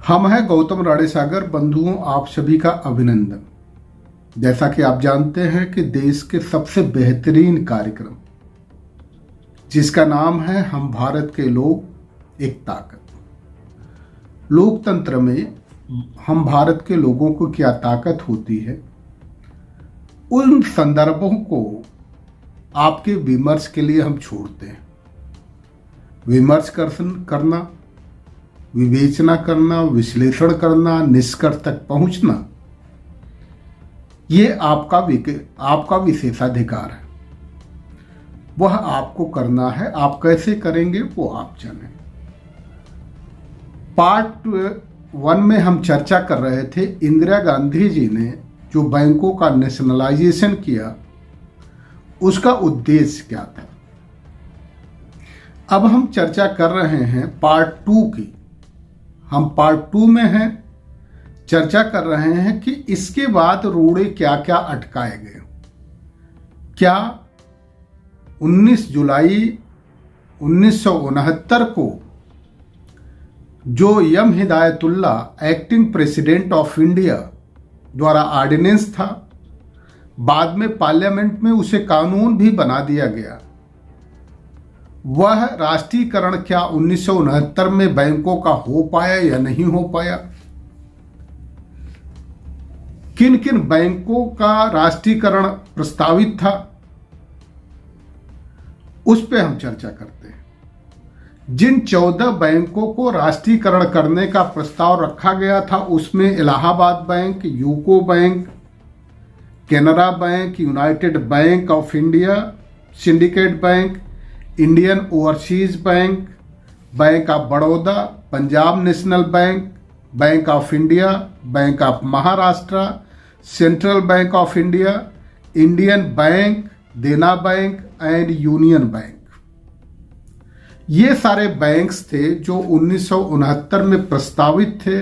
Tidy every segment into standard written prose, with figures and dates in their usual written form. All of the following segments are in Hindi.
हम हैं गौतम राडेसागर। बंधुओं, आप सभी का अभिनंदन। जैसा कि आप जानते हैं कि देश के सबसे बेहतरीन कार्यक्रम जिसका नाम है हम भारत के लोग एक ताकत, लोकतंत्र में हम भारत के लोगों को क्या ताकत होती है, उन संदर्भों को आपके विमर्श के लिए हम छोड़ते हैं। विमर्श करना, विवेचना करना, विश्लेषण करना, निष्कर्ष तक पहुंचना, ये आपका विशेषाधिकार है। वह आपको करना है। आप कैसे करेंगे वो आप जानें। पार्ट 1 में हम चर्चा कर रहे थे इंदिरा गांधी जी ने जो बैंकों का नेशनलाइजेशन किया, उसका उद्देश्य क्या था। अब हम चर्चा कर रहे हैं पार्ट 2 की। हम पार्ट 2 में हैं, चर्चा कर रहे हैं कि इसके बाद रोड़े क्या क्या अटकाए गए। क्या 19 जुलाई 1969 को जो M Hidayatullah acting president of India द्वारा ऑर्डिनेंस था, बाद में पार्लियामेंट में उसे कानून भी बना दिया गया, वह राष्ट्रीयकरण क्या 1969 में बैंकों का हो पाया या नहीं हो पाया। किन किन बैंकों का राष्ट्रीयकरण प्रस्तावित था, उस पे हम चर्चा करते हैं। जिन 14 बैंकों को राष्ट्रीयकरण करने का प्रस्ताव रखा गया था, उसमें Allahabad bank, UCO bank, Canara bank, United bank of India, syndicate bank, Indian overseas bank, bank of Baroda, Punjab national bank, bank of India, bank of Maharashtra, central bank of India, Indian bank, देना बैंक एंड यूनियन बैंक। ये सारे बैंक्स थे जो 1969 में प्रस्तावित थे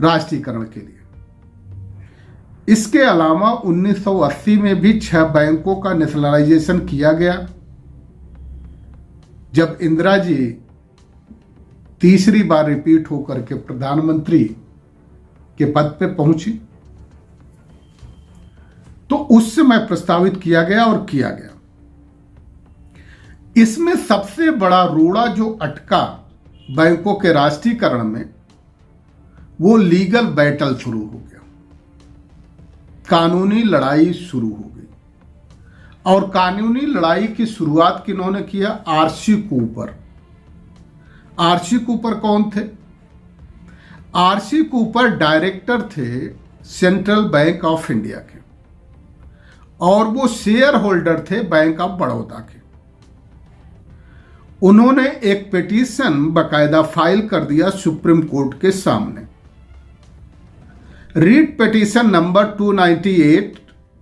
राष्ट्रीयकरण के लिए। इसके अलावा 1980 में भी 6 बैंकों का नेशनलाइजेशन किया गया, जब इंदिरा जी तीसरी बार रिपीट होकर के प्रधानमंत्री के पद पे पहुंची, तो उस समय प्रस्तावित किया गया और किया गया। इसमें सबसे बड़ा रोड़ा जो अटका बैंकों के राष्ट्रीयकरण में, वो लीगल बैटल शुरू हो गया, कानूनी लड़ाई शुरू हो गई। और कानूनी लड़ाई की शुरुआत किन्होंने किया? RC Cooper. आरसी कूपर कौन थे? आरसी कूपर डायरेक्टर थे सेंट्रल बैंक ऑफ इंडिया के, और वो शेयर होल्डर थे बैंक ऑफ बड़ौदा के। उन्होंने एक पिटीशन बकायदा फाइल कर दिया सुप्रीम कोर्ट के सामने। Writ petition number 298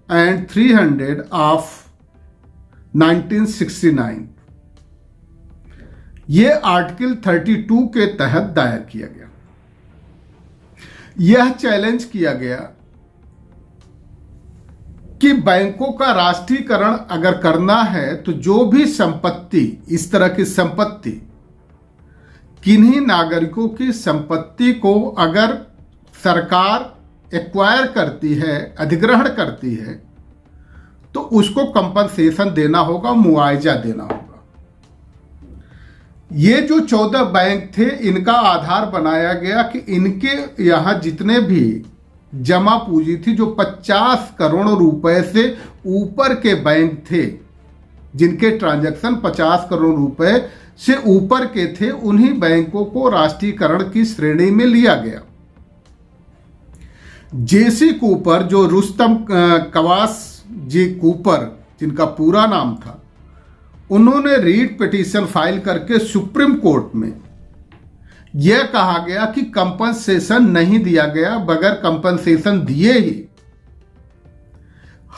and 300 of 1969। यह आर्टिकल 32 के तहत दायर किया गया। यह चैलेंज किया गया कि बैंकों का राष्ट्रीयकरण अगर करना है तो जो भी संपत्ति, इस तरह की संपत्ति, किन्हीं नागरिकों की संपत्ति को अगर सरकार एक्वायर करती है, अधिग्रहण करती है, तो उसको कंपनसेशन देना होगा, मुआवजा देना होगा। ये जो 14 बैंक थे, इनका आधार बनाया गया कि इनके यहां जितने भी जमा पूंजी थी, जो 50 करोड़ रुपए से ऊपर के बैंक थे, जिनके ट्रांजैक्शन 50 करोड़ रुपए से ऊपर के थे, उन्हीं बैंकों को राष्ट्रीयकरण की श्रेणी में लिया गया। जेसी कूपर, जो रुस्तम कवास जी कूपर जिनका पूरा नाम था, उन्होंने रीट पिटीशन फाइल करके सुप्रीम कोर्ट में यह कहा गया कि कंपनसेशन नहीं दिया गया, बगैर कंपनसेशन दिए ही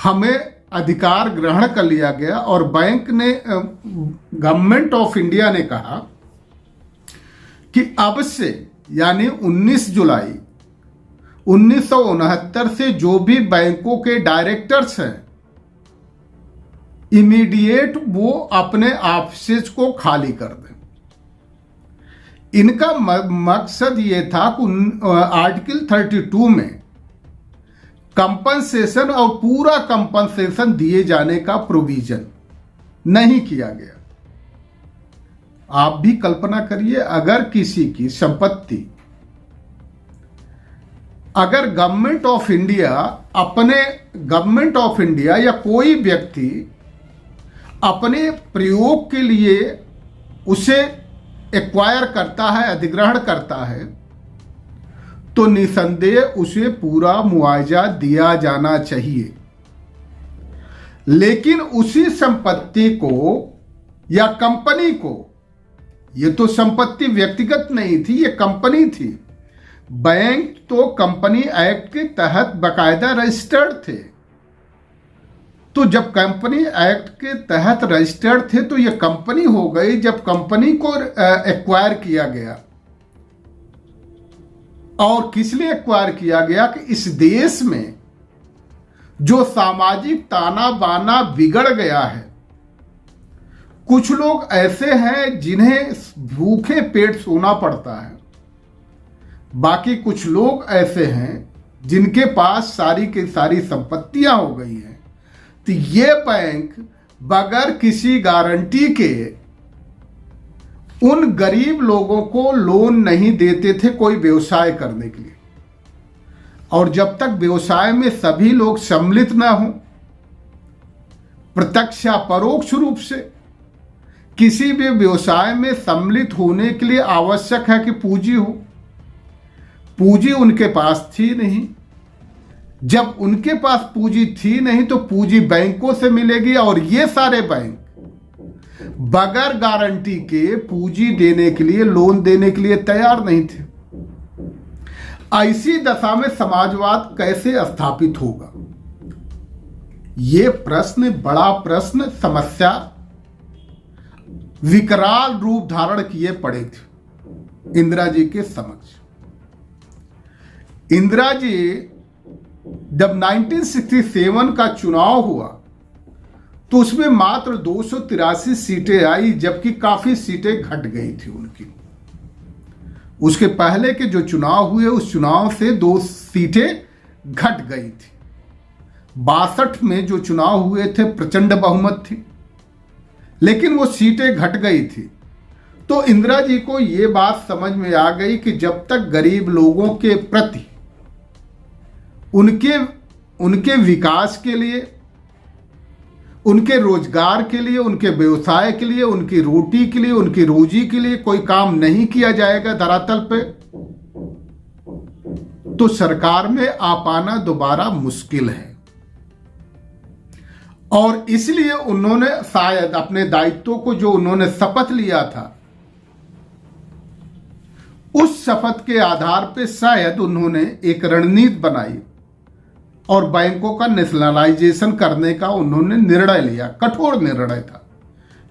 हमें अधिकार ग्रहण कर लिया गया। और बैंक ने, गवर्नमेंट ऑफ इंडिया ने कहा कि अब से, यानी 19 जुलाई 1969 से जो भी बैंकों के डायरेक्टर्स हैं, इमीडिएट वो अपने ऑफिस को खाली कर दें। इनका मकसद ये था कि आर्टिकल 32 में कंपनसेशन और पूरा कंपनसेशन दिए जाने का प्रोविजन नहीं किया गया। आप भी कल्पना करिए, अगर किसी की संपत्ति, अगर गवर्नमेंट ऑफ इंडिया या कोई व्यक्ति अपने प्रयोग के लिए उसे एक्वायर करता है, अधिग्रहण करता है, तो निसंदेह उसे पूरा मुआवजा दिया जाना चाहिए। लेकिन उसी संपत्ति को या कंपनी को, ये तो संपत्ति व्यक्तिगत नहीं थी, ये कंपनी थी। बैंक तो कंपनी एक्ट के तहत बाकायदा रजिस्टर्ड थे। तो जब कंपनी एक्ट के तहत रजिस्टर्ड थे तो ये कंपनी हो गई। जब कंपनी को एक्वायर किया गया, और किस लिए एक्वायर किया गया कि इस देश में जो सामाजिक ताना बाना बिगड़ गया है, कुछ लोग ऐसे हैं जिन्हें भूखे पेट सोना पड़ता है, बाकी कुछ लोग ऐसे हैं जिनके पास सारी की सारी संपत्तियां हो गई हैं। तो ये बैंक बगैर किसी गारंटी के उन गरीब लोगों को लोन नहीं देते थे कोई व्यवसाय करने के लिए। और जब तक व्यवसाय में सभी लोग सम्मिलित न हो, प्रत्यक्ष या परोक्ष रूप से, किसी भी व्यवसाय में सम्मिलित होने के लिए आवश्यक है कि पूंजी हो। पूंजी उनके पास थी नहीं। जब उनके पास पूंजी थी नहीं तो पूंजी बैंकों से मिलेगी, और ये सारे बैंक बगैर गारंटी के पूंजी देने के लिए, लोन देने के लिए तैयार नहीं थे। ऐसी दशा में समाजवाद कैसे स्थापित होगा? ये प्रश्न, बड़ा प्रश्न, समस्या विकराल रूप धारण किए पड़े थे इंदिरा जी के समक्ष। इंदिरा जी जब 1967 का चुनाव हुआ तो उसमें मात्र 283 सीटें आई, जबकि काफी सीटें घट गई थी उनकी। उसके पहले के जो चुनाव हुए उस चुनाव से 2 सीटें घट गई थी। 62 में जो चुनाव हुए थे प्रचंड बहुमत थी, लेकिन वो सीटें घट गई थी। तो इंदिरा जी को ये बात समझ में आ गई कि जब तक गरीब लोगों के प्रति, उनके विकास के लिए, उनके रोजगार के लिए, उनके व्यवसाय के लिए, उनकी रोटी के लिए, उनकी रोजी के लिए कोई काम नहीं किया जाएगा धरातल पे, तो सरकार में आ पाना दोबारा मुश्किल है। और इसलिए उन्होंने शायद अपने दायित्वों को, जो उन्होंने शपथ लिया था, उस शपथ के आधार पे शायद उन्होंने एक रणनीति बनाई और बैंकों का नेशनलाइजेशन करने का उन्होंने निर्णय लिया। कठोर निर्णय था,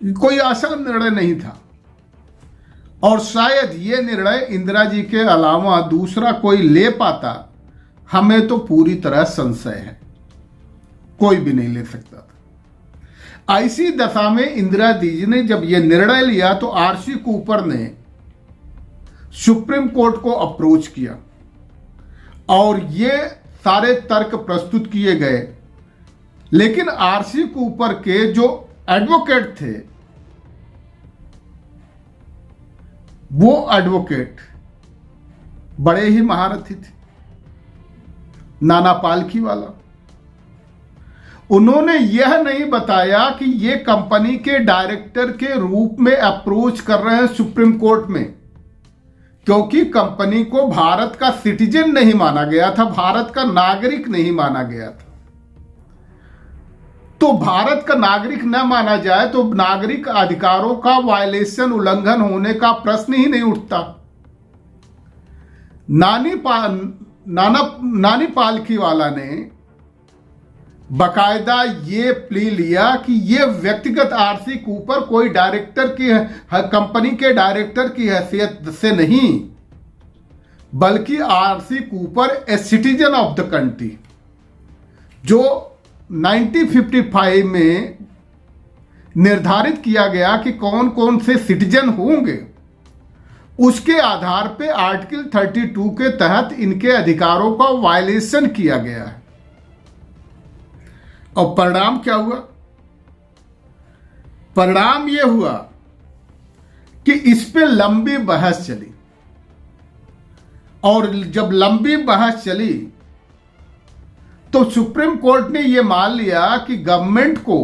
कोई आसान निर्णय नहीं था। और शायद ये निर्णय इंदिरा जी के अलावा दूसरा कोई ले पाता, हमें तो पूरी तरह संशय है, कोई भी नहीं ले सकता था। ऐसी दशा में इंदिरा जी ने जब ये निर्णय लिया तो आरसी कूपर ने सुप्रीम कोर्ट को अप्रोच किया और ये सारे तर्क प्रस्तुत किए गए। लेकिन आरसी कूपर के जो एडवोकेट थे, वो एडवोकेट बड़े ही महारथी थे, नाना पालखी वाला। उन्होंने यह नहीं बताया कि ये कंपनी के डायरेक्टर के रूप में अप्रोच कर रहे हैं सुप्रीम कोर्ट में, क्योंकि कंपनी को भारत का सिटीजन नहीं माना गया था, भारत का नागरिक नहीं माना गया था। तो भारत का नागरिक न माना जाए तो नागरिक अधिकारों का वायलेशन, उल्लंघन होने का प्रश्न ही नहीं उठता। नानी पालखी वाला ने बकायदा ये प्ली लिया कि ये व्यक्तिगत आरसी कूपर कोई डायरेक्टर की, कंपनी के डायरेक्टर की हैसियत से नहीं, बल्कि RC Cooper a citizen of the country, जो 1955 में निर्धारित किया गया कि कौन कौन से सिटीजन होंगे, उसके आधार पे आर्टिकल 32 के तहत इनके अधिकारों का वायलेशन किया गया है। और परिणाम क्या हुआ? परिणाम यह हुआ कि इस पे लंबी बहस चली, और जब लंबी बहस चली तो सुप्रीम कोर्ट ने यह मान लिया कि गवर्नमेंट को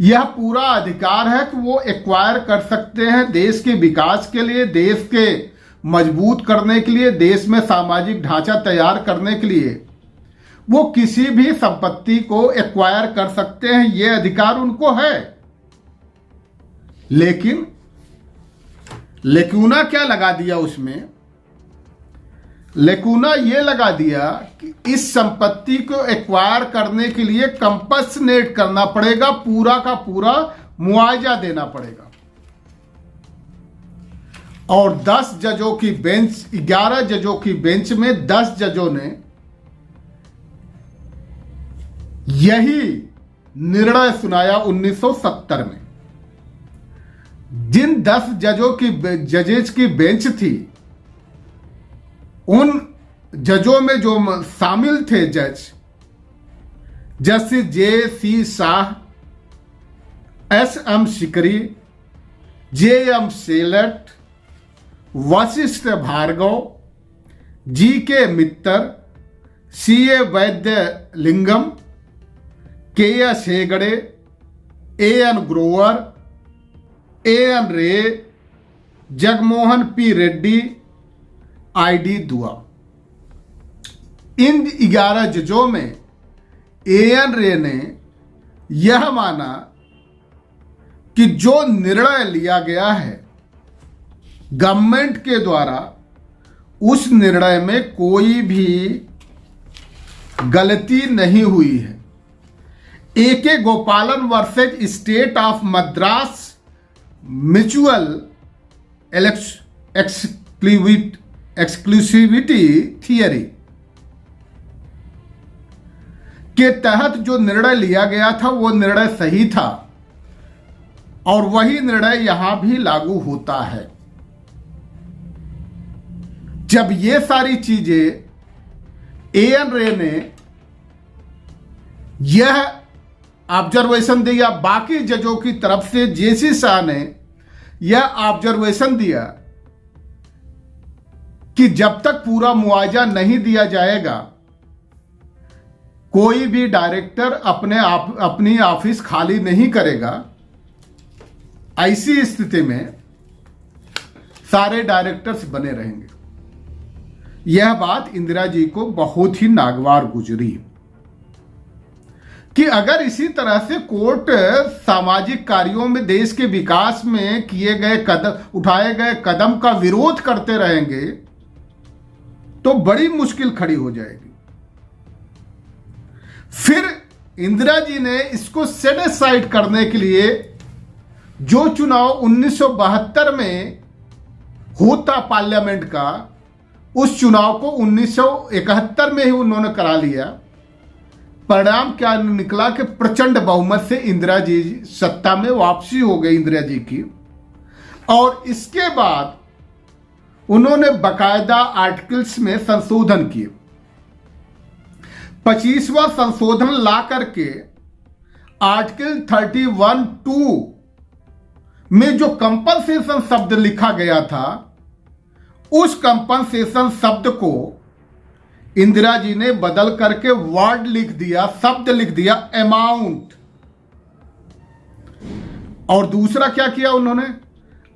यह पूरा अधिकार है कि वो एक्वायर कर सकते हैं देश के विकास के लिए, देश के मजबूत करने के लिए, देश में सामाजिक ढांचा तैयार करने के लिए वो किसी भी संपत्ति को एक्वायर कर सकते हैं, ये अधिकार उनको है। लेकिन लेकुना क्या लगा दिया उसमें? लेकुना यह लगा दिया कि इस संपत्ति को एक्वायर करने के लिए कंपनसेट करना पड़ेगा, पूरा का पूरा मुआवजा देना पड़ेगा। और 10 जजों की बेंच, 11 जजों की बेंच में 10 जजों ने यही निर्णय सुनाया 1970 में। जिन 10 जजेज की बेंच थी, उन जजों में जो शामिल थे justice J.C. Shah, S.M. Sikri, J.M. Shelat, Vashishtha Bhargava, G.K. Mitter, C.A. वैद्य लिंगम, K.S. Hegde, A.N. Grover, A.N. रे, जगमोहन P. रेड्डी, I.D. दुआ। इन 11 जजों में A.N. रे ने यह माना कि जो निर्णय लिया गया है गवर्नमेंट के द्वारा, उस निर्णय में कोई भी गलती नहीं हुई है। A.K. गोपालन versus state of Madras mutual exclusivity theory के तहत जो निर्णय लिया गया था वो निर्णय सही था, और वही निर्णय यहां भी लागू होता है। जब ये सारी चीजें A.N. रे ने यह ऑब्जर्वेशन दिया, बाकी जजों की तरफ से J.C. शाह ने यह ऑब्जर्वेशन दिया कि जब तक पूरा मुआवजा नहीं दिया जाएगा, कोई भी डायरेक्टर अपनी ऑफिस खाली नहीं करेगा। ऐसी स्थिति में सारे डायरेक्टर्स बने रहेंगे। यह बात इंदिरा जी को बहुत ही नागवार गुजरी कि अगर इसी तरह से कोर्ट सामाजिक कार्यों में, देश के विकास में किए गए उठाए गए कदम का विरोध करते रहेंगे तो बड़ी मुश्किल खड़ी हो जाएगी। फिर इंदिरा जी ने इसको सेट असाइड करने के लिए जो चुनाव 1972 में होता पार्लियामेंट का, उस चुनाव को 1971 में ही उन्होंने करा लिया। परिणाम क्या निकला कि प्रचंड बहुमत से इंदिरा जी सत्ता में वापसी हो गई इंदिरा जी की। और इसके बाद उन्होंने बकायदा आर्टिकल्स में संशोधन किए। 25वां संशोधन ला करके आर्टिकल 31(2) में जो कंपनसेशन शब्द लिखा गया था, उस कंपनसेशन शब्द को इंदिरा जी ने बदल करके वर्ड लिख दिया, शब्द लिख दिया अमाउंट। और दूसरा क्या किया उन्होंने?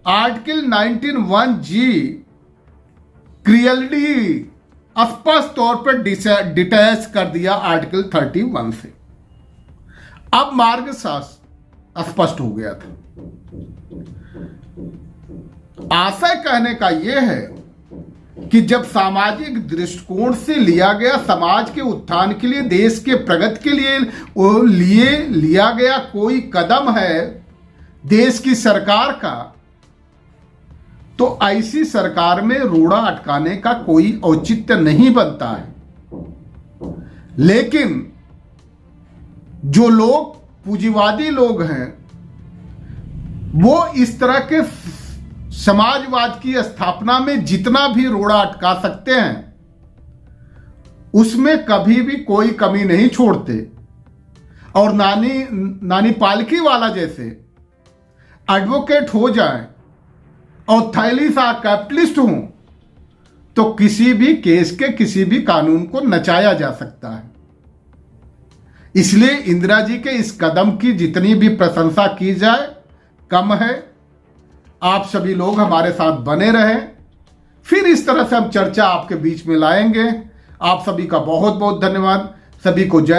आर्टिकल 19(1)(g) क्लियरली स्पष्ट तौर पर डिटैच कर दिया आर्टिकल 31 से। अब मार्ग स्पष्ट हो गया था। आशय कहने का यह है कि जब सामाजिक दृष्टिकोण से लिया गया, समाज के उत्थान के लिए, देश के प्रगति के लिए लिया गया कोई कदम है देश की सरकार का, तो ऐसी सरकार में रोड़ा अटकाने का कोई औचित्य नहीं बनता है। लेकिन जो लोग पूंजीवादी लोग हैं, वो इस तरह के समाजवाद की स्थापना में जितना भी रोड़ा अटका सकते हैं उसमें कभी भी कोई कमी नहीं छोड़ते। और नानी पालकी वाला जैसे एडवोकेट हो जाए और थैली सा कैपिटलिस्ट हो तो किसी भी केस के किसी भी कानून को नचाया जा सकता है। इसलिए इंदिरा जी के इस कदम की जितनी भी प्रशंसा की जाए कम है। आप सभी लोग हमारे साथ बने रहें, फिर इस तरह से हम चर्चा आपके बीच में लाएंगे। आप सभी का बहुत बहुत धन्यवाद। सभी को जय